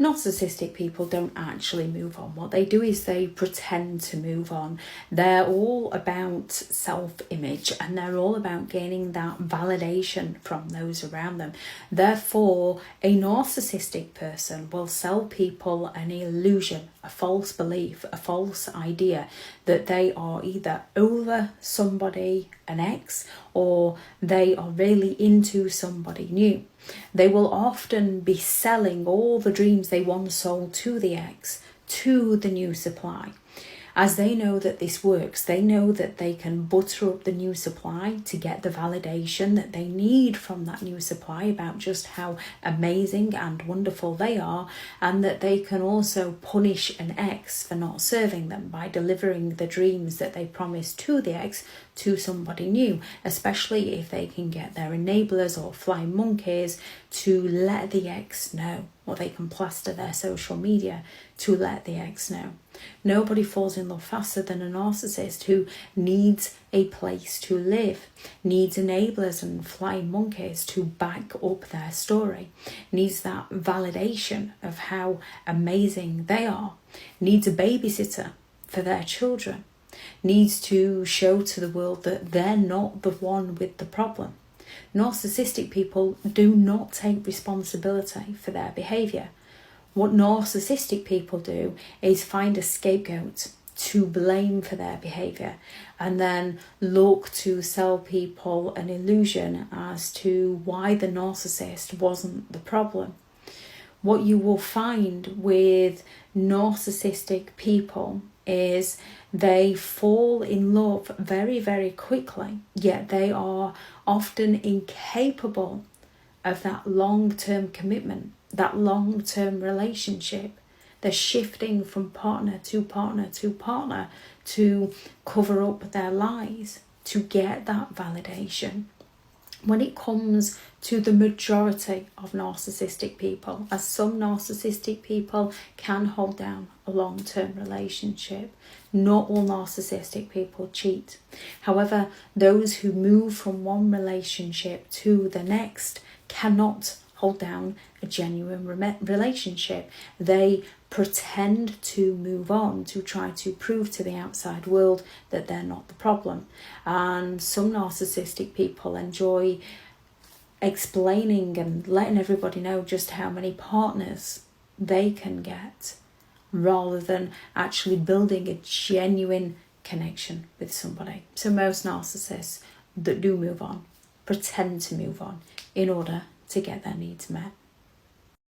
Narcissistic people don't actually move on. What they do is they pretend to move on. They're all about self-image, and they're all about gaining that validation from those around them. Therefore, a narcissistic person will sell people an illusion, a false belief, a false idea that they are either over somebody, an ex, or they are really into somebody new. They will often be selling all the dreams they once sold to the ex, to the new supply. As they know that this works, they know that they can butter up the new supply to get the validation that they need from that new supply about just how amazing and wonderful they are, and that they can also punish an ex for not serving them by delivering the dreams that they promised to the ex to somebody new, especially if they can get their enablers or flying monkeys to let the ex know, or they can plaster their social media to let the ex know. Nobody falls in love faster than a narcissist who needs a place to live, needs enablers and flying monkeys to back up their story, needs that validation of how amazing they are, needs a babysitter for their children, needs to show to the world that they're not the one with the problem. Narcissistic people do not take responsibility for their behaviour. What narcissistic people do is find a scapegoat to blame for their behaviour, and then look to sell people an illusion as to why the narcissist wasn't the problem. What you will find with narcissistic people is they fall in love very, very quickly, yet they are often incapable of that long-term commitment, that long-term relationship. They're shifting from partner to partner to partner to cover up their lies, to get that validation. When it comes to the majority of narcissistic people, as some narcissistic people can hold down a long-term relationship, not all narcissistic people cheat. However, those who move from one relationship to the next cannot hold down a genuine relationship. They pretend to move on to try to prove to the outside world that they're not the problem. And some narcissistic people enjoy explaining and letting everybody know just how many partners they can get, rather than actually building a genuine connection with somebody. So most narcissists that do move on pretend to move on in order to get their needs met.